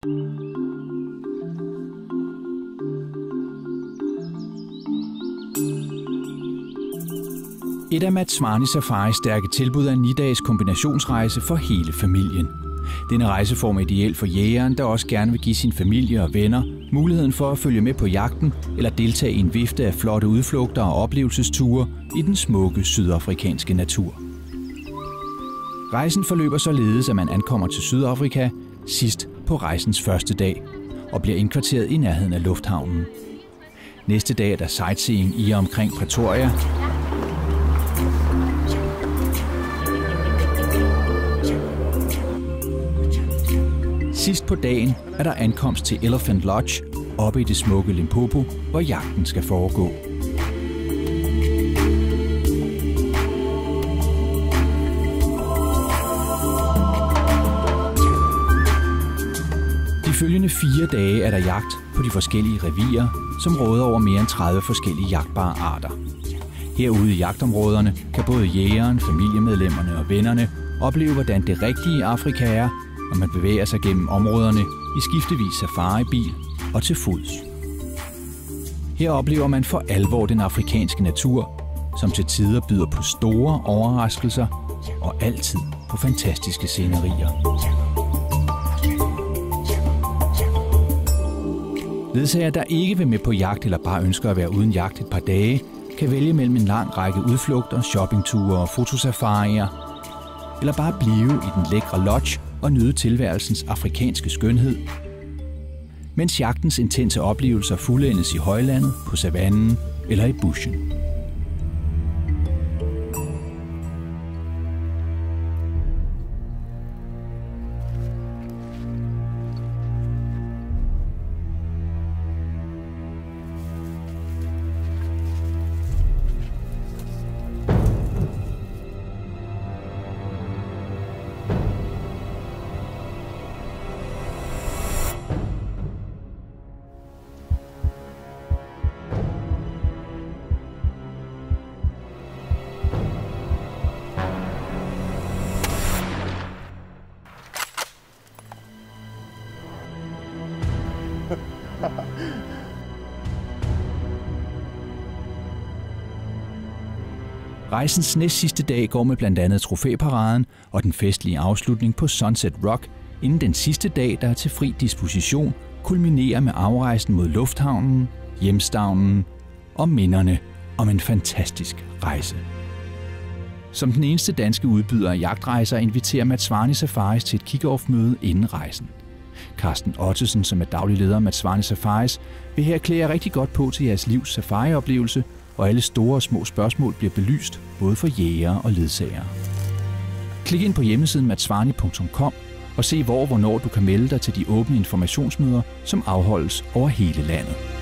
Et af Matswane Safaris stærke tilbud er en 9-dages kombinationsrejse for hele familien. Denne rejseform er ideel for jægeren, der også gerne vil give sin familie og venner muligheden for at følge med på jagten eller deltage i en vifte af flotte udflugter og oplevelsesture i den smukke sydafrikanske natur. Rejsen forløber således, at man ankommer til Sydafrika sidst på rejsens første dag og bliver indkvarteret i nærheden af lufthavnen. Næste dag er der sightseeing i og omkring Pretoria. Sidst på dagen er der ankomst til Elephant Lodge oppe i det smukke Limpopo, hvor jagten skal foregå. De følgende 4 dage er der jagt på de forskellige revier, som råder over mere end 30 forskellige jagtbare arter. Herude i jagtområderne kan både jægeren, familiemedlemmerne og vennerne opleve, hvordan det rigtige Afrika er, når man bevæger sig gennem områderne i skiftevis safaribil og til fods. Her oplever man for alvor den afrikanske natur, som til tider byder på store overraskelser og altid på fantastiske scenerier. Ledsagere, der ikke vil med på jagt eller bare ønsker at være uden jagt et par dage, kan vælge mellem en lang række udflugter, shoppingture og fotosafarier, eller bare blive i den lækre lodge og nyde tilværelsens afrikanske skønhed, mens jagtens intense oplevelser fuldendes i højlandet, på savannen eller i bushen. Rejsens næstsidste dag går med blandt andet trofæparaden og den festlige afslutning på Sunset Rock, inden den sidste dag, der er til fri disposition, kulminerer med afrejsen mod lufthavnen, hjemstavnen og minderne om en fantastisk rejse. Som den eneste danske udbyder af jagtrejser inviterer Matswane Safaris til et kick-off-møde inden rejsen. Carsten Ottesen, som er daglig leder af Matswane Safaris, vil her klæde jer rigtig godt på til jeres livs safari-oplevelse, og alle store og små spørgsmål bliver belyst, både for jægere og ledsagere. Klik ind på hjemmesiden matswane.com og se hvor og hvornår du kan melde dig til de åbne informationsmøder, som afholdes over hele landet.